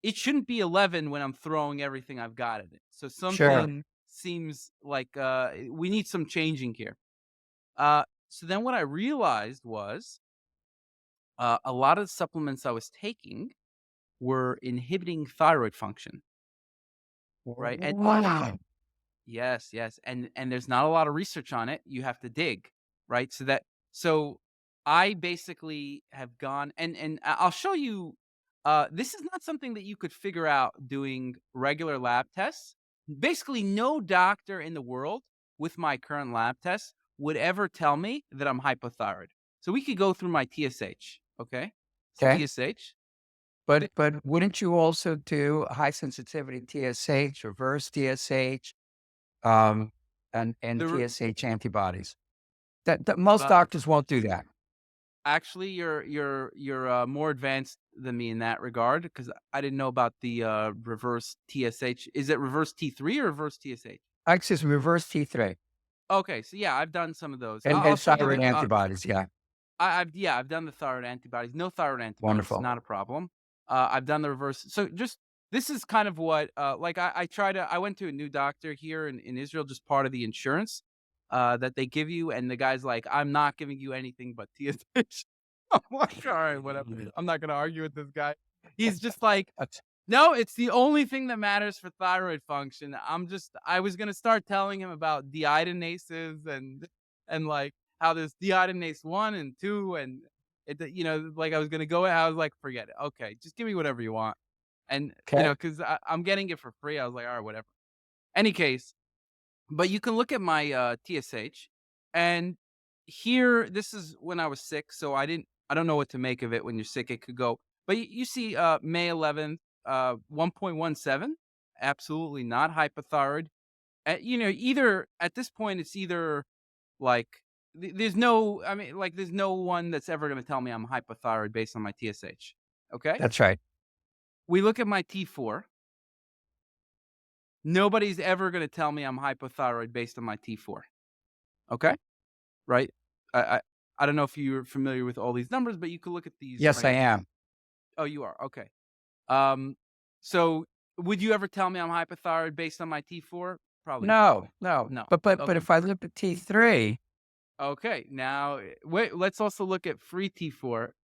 it shouldn't be 11 when I'm throwing everything I've got at it. So Sure. something seems like we need some changing here. So then what I realized was a lot of the supplements I was taking were inhibiting thyroid function, right? And Wow. yes, yes, and there's not a lot of research on it. You have to dig. right? So I basically have gone and I'll show you. This is not something that you could figure out doing regular lab tests. Basically, no doctor in the world with my current lab tests would ever tell me that I'm hypothyroid. So we could go through my TSH. Okay, so Okay. TSH. But wouldn't you also do high sensitivity TSH, reverse TSH, um, and The TSH antibodies? That most uh, doctors won't do that. Actually, you're more advanced than me in that regard because I didn't know about the reverse TSH. Is it reverse T3 or reverse TSH? Actually, reverse T3 Okay, so yeah, I've done some of those. I'll and show you thyroid the. antibodies. Yeah, I've done the thyroid antibodies. No thyroid antibodies, wonderful. not a problem. I've done the reverse. So just this is kind of what like I try to. I went to a new doctor here in Israel, just part of the insurance that they give you, and the guy's like, "I'm not giving you anything but TSH." I'm like, "All right, whatever. I'm not gonna argue with this guy." He's just like, That's no, it's the only thing that matters for thyroid function. I was gonna start telling him about deiodinases and like how there's deiodinase 1 and 2 and like I was gonna go I was like, forget it. Okay, just give me whatever you want. And okay. because I'm getting it for free, I was like, all right, whatever. Any case, but you can look at my TSH and here this is when I was sick, so I don't know what to make of it when you're sick. It could go, but you see May 11th, 1.17, absolutely not hypothyroid. Either at this point it's either like there's no I mean like there's no one that's ever going to tell me I'm hypothyroid based on my TSH. Okay? That's right. We look at my T4. Nobody's ever going to tell me I'm hypothyroid based on my T4. Okay? Right? I I I don't know if you're familiar with all these numbers, but you could look at these Yes, I right. am. Oh, you are. Okay. Um, so would you ever tell me I'm hypothyroid based on my T4? Probably not. No, no. No. But Okay. if I look at T3, Okay. Now, wait, let's also look at free T4.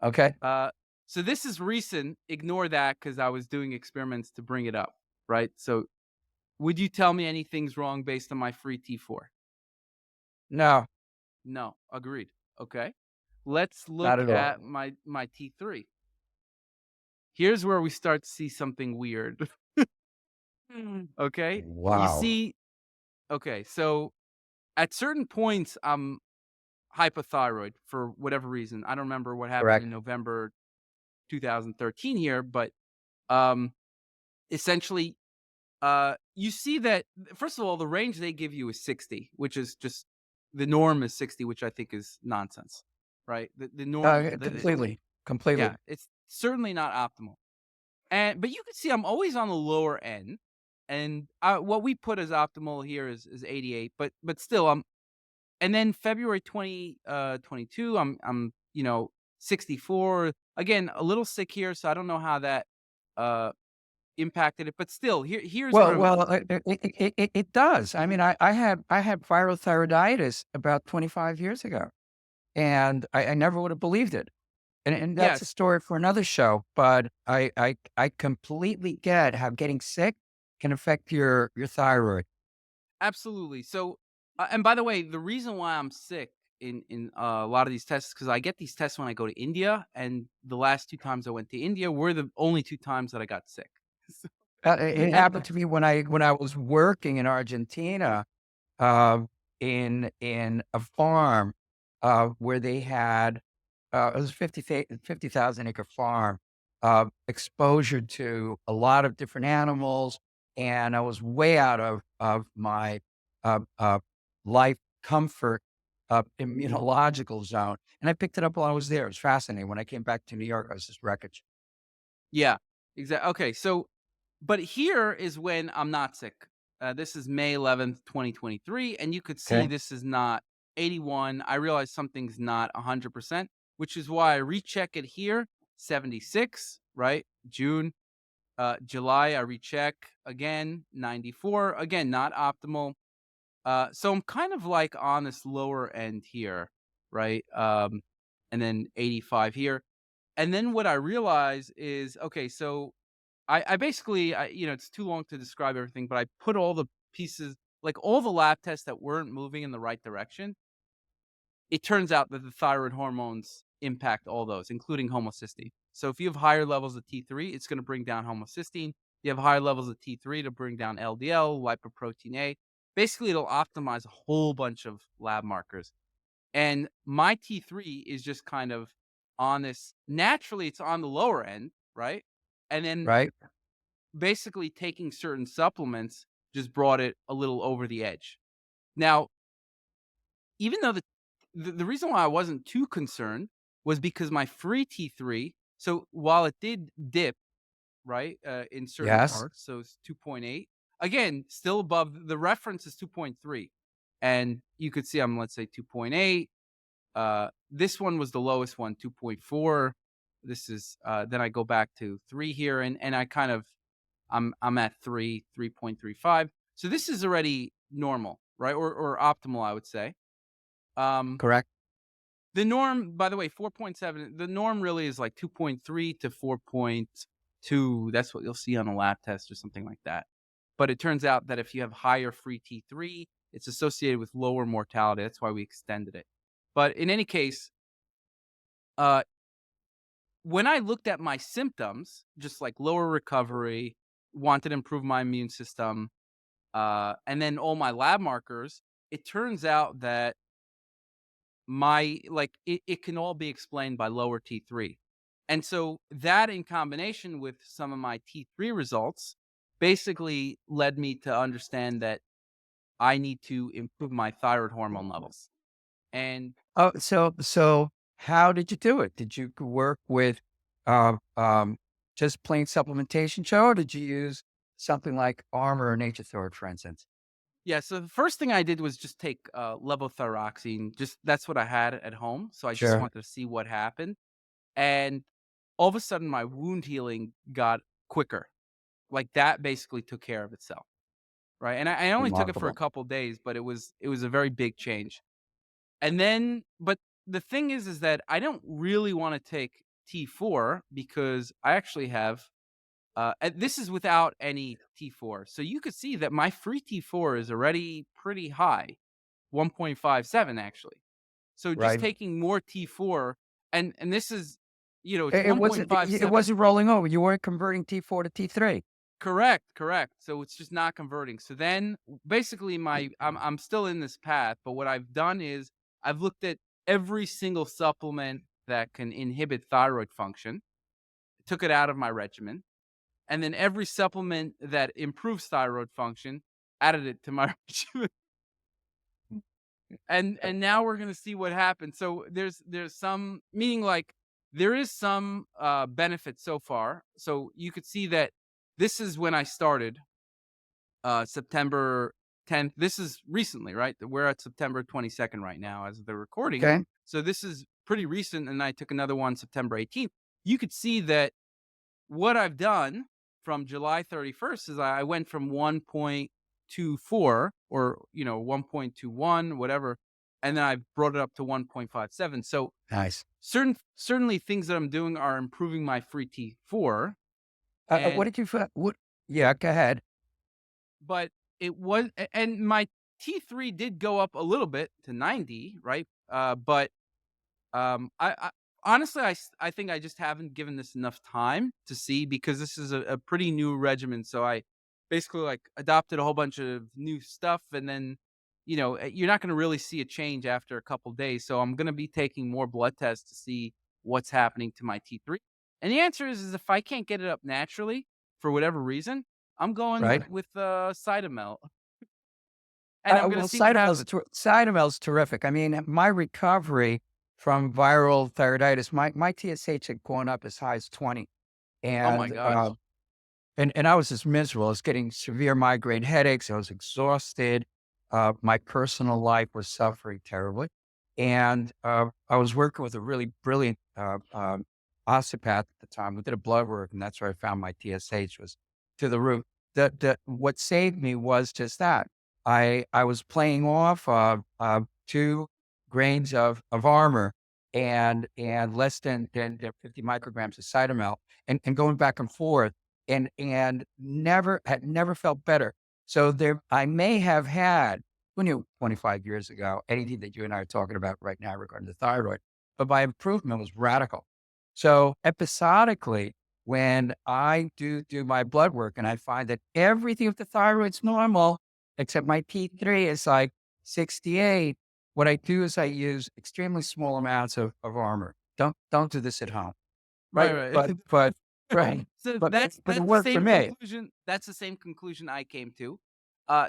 okay, Uh, so this is recent. Ignore that because I was doing experiments to bring it up, right? So would you tell me anything's wrong based on my free T4? no, No. Agreed. Okay. Let's not look at all. at my T3. Here's where we start to see something weird. Okay. You Wow, see, okay, so at certain points, I'm hypothyroid for whatever reason. I don't remember what happened in correct. November 2013 here, but um, essentially, you see that first of all, the range they give you is 60, which is just the norm is 60, which I think is nonsense, right? The norm, Completely, yeah, completely. it's certainly not optimal. And but you can see I'm always on the lower end, and what we put as optimal here is 88, but still I'm. And then February 2022, I'm 64. Again, a little sick here, so I don't know how that uh impacted it, but still here's where I'm. It does. I mean, I had viral thyroiditis about 25 years ago, and I never would have believed it. And that's a Yes, story for another show, but I completely get how getting sick can affect your thyroid. absolutely. So and by the way, the reason why I'm sick in a lot of these tests because I get these tests when I go to India, and the last two times I went to India were the only two times that I got sick. So, It and happened to me when I was working in Argentina, in a farm, where they had, it was 50,000 acre farm, exposure to a lot of different animals, and I was way out of my, uh, uh, life comfort, immunological zone, and I picked it up while I was there. It was fascinating. When I came back to New York, I was just wreckage. yeah, exactly. Okay, so but here is when I'm not sick. This is May 11th, 2023, and you could see Okay. this is not 81. I realize something's not 100%, which is why I recheck it here, 76, right? June, July, I recheck again, 94, again, not optimal. So I'm kind of like on this lower end here, right? And then 85 here. And then what I realize is, okay, so I basically, it's too long to describe everything, but I put all the pieces, like all the lab tests that weren't moving in the right direction. it turns out that the thyroid hormones impact all those, including homocysteine. So if you have higher levels of T3, it's going to bring down homocysteine. You have higher levels of T3 to bring down LDL, lipoprotein A. Basically, it'll optimize a whole bunch of lab markers. And my T3 is just kind of on this naturally, it's on the lower end, right? And then right? basically taking certain supplements just brought it a little over the edge. Now, even though the reason why I wasn't too concerned was because my free T3, so while it did dip, right, in certain Yes, parts, so it's 2.8, again, still above the reference is 2.3. And you could see I'm, let's say, 2.8. This one was the lowest one, 2.4. This is then I go back to 3 here, and I kind of I'm at 3, 3.35. So this is already normal, right? Or optimal, I would say. Um, correct. the norm, by the way, 4.7, the norm really is like 2.3 to 4.2. That's what you'll see on a lab test or something like that. But it turns out that if you have higher free T3, it's associated with lower mortality. That's why we extended it. But in any case, uh, when I looked at my symptoms, just like lower recovery, wanted to improve my immune system, and then all my lab markers, it turns out that it can all be explained by lower T3. And so that in combination with some of my T3 results basically led me to understand that I need to improve my thyroid hormone levels. And Oh, so how did you do it? Did you work with uh, um, just plain supplementation, Joe, or did you use something like Armor or Nature Thord, for instance? yeah, so the first thing I did was just take levothyroxine. Just that's what I had at home. So I just Sure, wanted to see what happened. And all of a sudden my wound healing got quicker. Like that basically took care of itself. Right, and I only took it for a remarkable. couple days, but it was a very big change. And then but the thing is that I don't really wanna take T4 because I actually have, and this is without any T4. So you could see that my free T4 is already pretty high, 1.57 actually. So just Right. taking more T4 and this is, it's It 1.57. wasn't rolling over. You weren't converting T4 to T3. Correct, correct. So it's just not converting. So then basically I'm still in this path, but what I've done is I've looked at every single supplement that can inhibit thyroid function, took it out of my regimen, and then every supplement that improves thyroid function, added it to my regimen. And now we're gonna see what happens. So there's some meaning like there is some benefit so far. So you could see that this is when I started September 10th. This is recently, right? We're at September 22nd right now as of the recording. Okay. So this is pretty recent, and I took another one September 18th. You could see that what I've done from July 31st is I went from 1.24 or 1.21, whatever, and then I brought it up to 1.57. So Nice. certainly things that I'm doing are improving my free T4, What and did you what? Yeah, go ahead. but it was and my T3 did go up a little bit to 90, right? But I honestly, I think I just haven't given this enough time to see because this is a pretty new regimen. So I basically like adopted a whole bunch of new stuff, and then you're not going to really see a change after a couple days. So I'm going to be taking more blood tests to see what's happening to my T3. And the answer is if I can't get it up naturally for whatever reason, I'm going Right. with Cytomel, and I'm going to Well, see what happens. Cytomel's terrific. I mean, my recovery from viral thyroiditis, my TSH had gone up as high as 20, Oh my and gosh. and I was just miserable. I was getting severe migraine headaches. I was exhausted. My personal life was suffering terribly, and I was working with a really brilliant osteopath at the time. We did a blood work, and that's where I found my TSH was to the roof. What saved me was just that I was playing off 2 grains of armor and less than 50 micrograms of cytomel and going back and forth and never felt better. So there I may have had who knew 25 years ago anything that you and I are talking about right now regarding the thyroid? But my improvement was radical. So episodically, when I do my blood work and I find that everything with the thyroid's normal, except my T3 is like 68, what I do is I use extremely small amounts of armor. Don't do this at home, Right, right? right. But right, So but it that's the worked for same me. conclusion. That's the same conclusion I came to.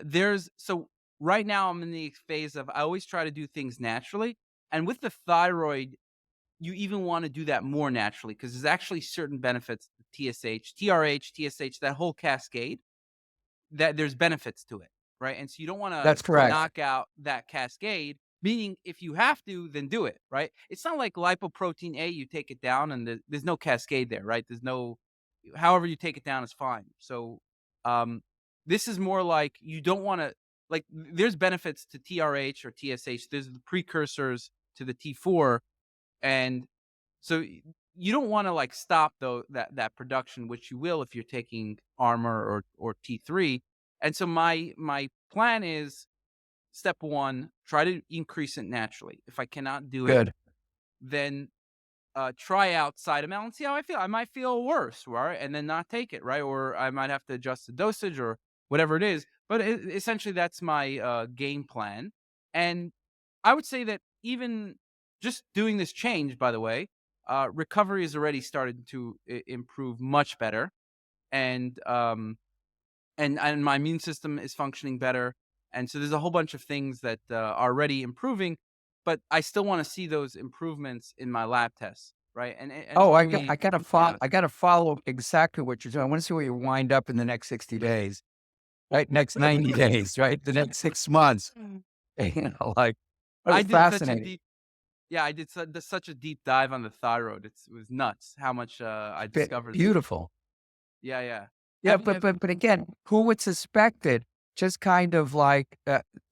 There's so right now I'm in the phase of I always try to do things naturally, and with the thyroid, you even want to do that more naturally because there's actually certain benefits to TSH, TRH, TSH, that whole cascade that there's benefits to it, right? And so you don't want That's to correct. knock out that cascade, meaning if you have to, then do it, right? It's not like lipoprotein A, you take it down and there's no cascade there, right? There's no, however you take it down is fine. So, um, this is more like you don't want to, like, there's benefits to TRH or TSH. There's the precursors to the T4. And so you don't want to like stop though that production, which you will if you're taking armor or T3. And so my plan is step one, try to increase it naturally. If I cannot do it, Good. then try out Cytomel and see how I feel. I might feel worse, right? And then not take it, right? Or I might have to adjust the dosage or whatever it is. But essentially, that's my game plan. And I would say that even just doing this change, by the way, recovery has already started to improve much better, and and my immune system is functioning better. And so there's a whole bunch of things that are already improving, but I still want to see those improvements in my lab tests, right? And Oh, only yeah, I gotta follow exactly what you're doing. I wanna see where you wind up in the next 60 days, right? Next 90 days, right? The next 6 months. Mm. Like, that I was did such a fascinating. deep yeah, I did such a deep dive on the thyroid. It was nuts how much I discovered there. Beautiful. Yeah, yeah. Yeah, Have but again, who would suspect it? Just kind of like,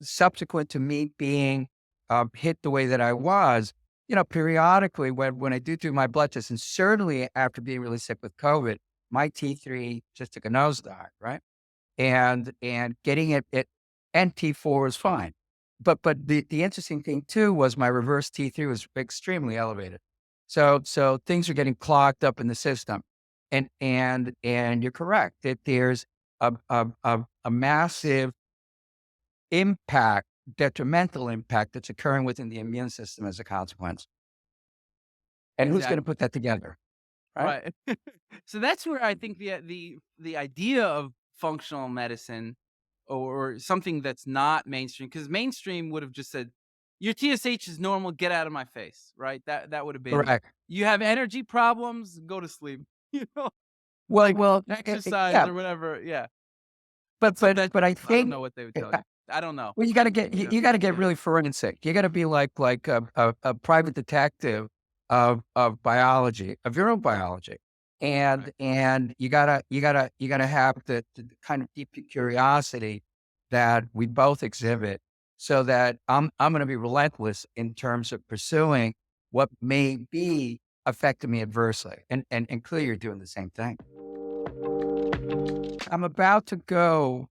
subsequent to me being, hit the way that I was, periodically when I do my blood tests, and certainly after being really sick with COVID, my T3 just took a nosedive, right? And getting it and T4 was fine. But the interesting thing too was my reverse T3 was extremely elevated. So things are getting clogged up in the system. And you're correct that there's a massive impact, detrimental impact that's occurring within the immune system as a consequence. And who's going to exactly. put that together, right? Right. So that's where I think the idea of functional medicine or something that's not mainstream, because mainstream would have just said, "Your TSH is normal, get out of my face," right? That would have been, Correct. "You have energy problems, go to sleep," you know, Well, like well, exercise yeah, or whatever. Yeah. but So that but I I don't think know what they would tell you. I don't know. well, You know. you gotta get Yeah. really forensic. You gotta be like a private detective of biology, of your own biology. Right. And you gotta have the kind of deep curiosity that we both exhibit so that I'm gonna be relentless in terms of pursuing what may be affecting me adversely. And clearly you're doing the same thing. I'm about to go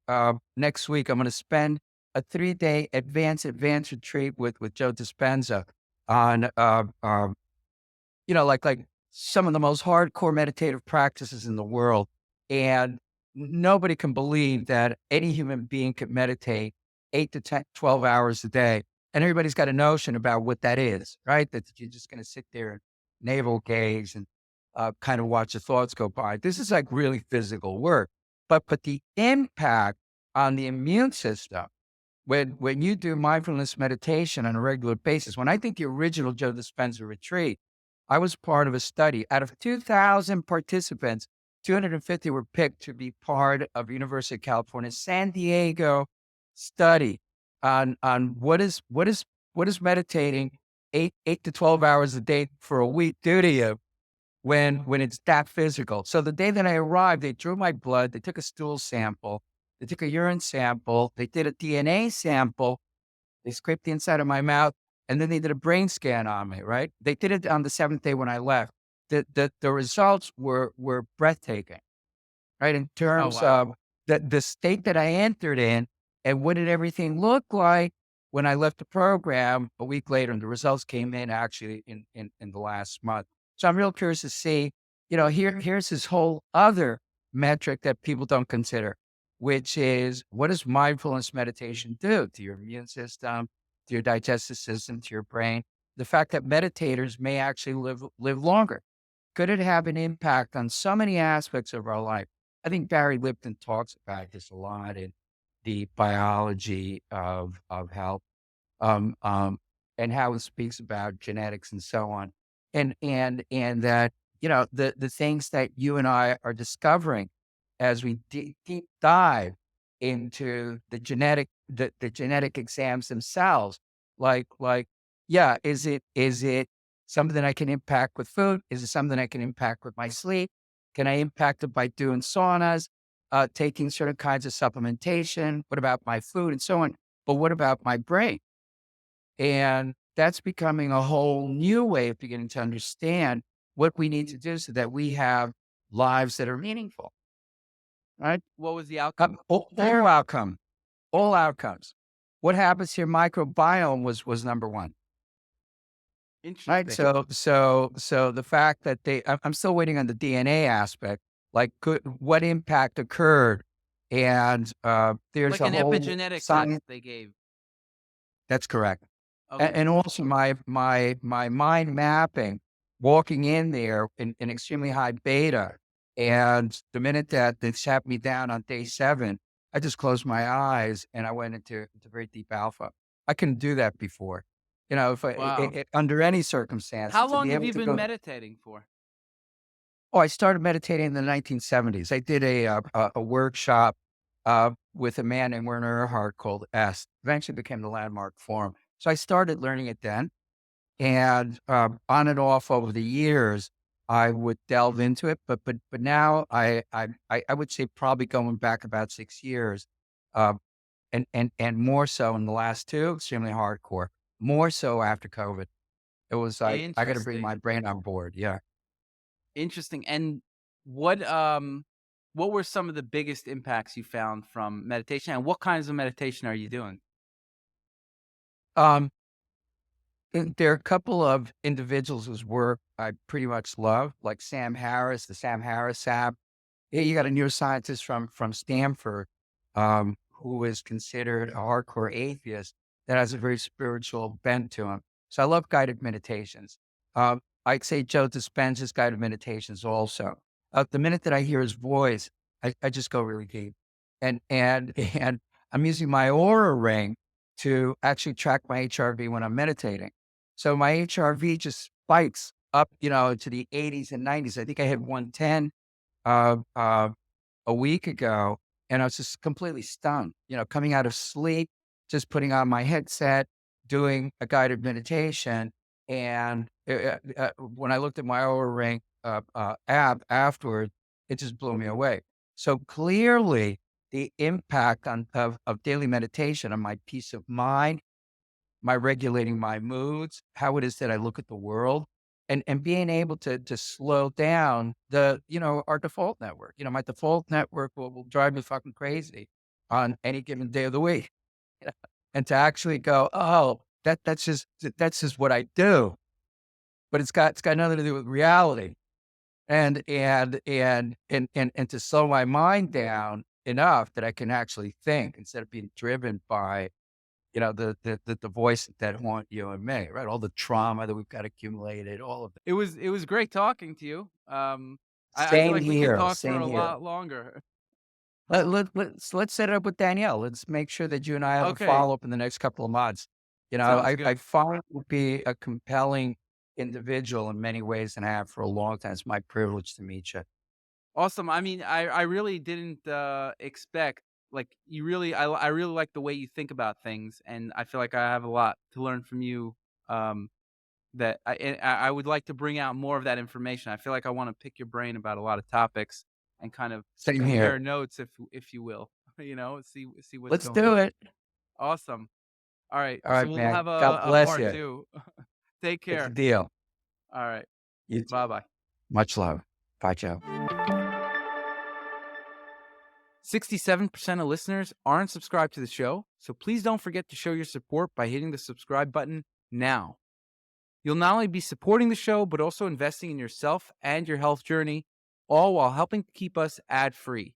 next week. I'm going to spend a 3-day advanced retreat with Joe Dispenza on like some of the most hardcore meditative practices in the world. And nobody can believe that any human being could meditate 8 to 10, 12 hours a day. And everybody's got a notion about what that is, right? That you're just going to sit there and navel gaze and kind of watch the thoughts go by. This is like really physical work. But the impact on the immune system when you do mindfulness meditation on a regular basis, when I think the original Joe Dispenza retreat, I was part of a study. Out of 2,000 participants, 250 were picked to be part of University of California, San Diego study on what is meditating 8 to 12 hours a day for a week do to you when it's that physical. So the day that I arrived, they drew my blood, they took a stool sample, they took a urine sample, they did a DNA sample, they scraped the inside of my mouth, and then they did a brain scan on me, right? They did it on the 7th day when I left. The results were breathtaking, right? In Oh terms wow. of the state that I entered in And what did everything look like when I left the program a week later? And the results came in actually in the last month. So I'm real curious to see, here's this whole other metric that people don't consider, which is what does mindfulness meditation do to your immune system, to your digestive system, to your brain? The fact that meditators may actually live longer. Could it have an impact on so many aspects of our life? I think Barry Lipton talks about this a lot in the biology of health, um, um, and how it speaks about genetics and so on, and that the things that you and I are discovering as we deep dive into the genetic exams themselves, like yeah, is it something I can impact with food? Is it something I can impact with my sleep? Can I impact it by doing saunas, taking certain kinds of supplementation? What about my food and so on? But what about my brain? And that's becoming a whole new way of beginning to understand what we need to do so that we have lives that are meaningful, right? What was the outcome? All all outcomes. What happens to your microbiome was number one, right? Interesting. So the fact that I'm still waiting on the DNA aspect, like what impact occurred, and there's Like a an whole epigenetic test science. they gave. That's correct. Okay. And also my mind mapping, walking in there in extremely high beta, and the minute that they sat me down on day 7, I just closed my eyes and I went into very deep alpha. I couldn't do that before. If Wow. under any circumstances How to long be have able you to been go. meditating for? Oh, I started meditating in the 1970s. I did a workshop with a man named Werner Erhard called S. Eventually became the landmark forum. So I started learning it then. And, on and off over the years, I would delve into it, but now I would say probably going back about 6 years, uh, and more so in the last 2, extremely hardcore, more so after COVID. It was like, I gotta bring my Interesting. brain on board, yeah. Interesting. And what what were some of the biggest impacts you found from meditation, and what kinds of meditation are you doing? Um, there are a couple of individuals whose work I pretty much love, like Sam Harris, the Sam Harris app. Yeah, you got a neuroscientist from Stanford, who is considered a hardcore atheist that has a very spiritual bent to him. So I love guided meditations. I'd say Joe Dispenza's guided meditations also. The minute that I hear his voice, I just go really deep, and and I'm using my aura ring to actually track my HRV when I'm meditating. So my HRV just spikes up, to the 80s and 90s. I think I hit 110 uh, uh, a week ago, and I was just completely stunned. Coming out of sleep, just putting on my headset, doing a guided meditation, and when I looked at my Oura Ring app afterward, it just blew me away. So clearly, the impact of daily meditation on my peace of mind, my regulating my moods, how it is that I look at the world, and being able to slow down our default network. My default network will drive me fucking crazy on any given day of the week. And to actually go, oh, that's just what I do, but it's got nothing to do with reality. And to slow my mind down enough that I can actually think instead of being driven by the voice that haunt you and me, right? All the trauma that we've got accumulated, all of it. It was great talking to you. I feel Same like we could here, talk for same a here. lot longer. Let's set it up with Danielle. Let's make sure that you and I have a Okay, follow-up in the next couple of months. sounds I good. find you to be a compelling individual in many ways, and I have for a long time. It's my privilege to meet you. Awesome. I mean, I really didn't expect, like, I really like the way you think about things, and I feel like I have a lot to learn from you. Um, that I would like to bring out more of that information. I feel like I want to pick your brain about a lot of topics and kind of Same compare here. notes, if you will. See what's Let's going do on. it. Awesome. All right. All So right, we'll man. have God a bless part you. two. Take It's a care. deal. All right. You too. Bye bye. Much love. Bye, Joe. 67% of listeners aren't subscribed to the show, so please don't forget to show your support by hitting the subscribe button now. You'll not only be supporting the show, but also investing in yourself and your health journey, all while helping to keep us ad free.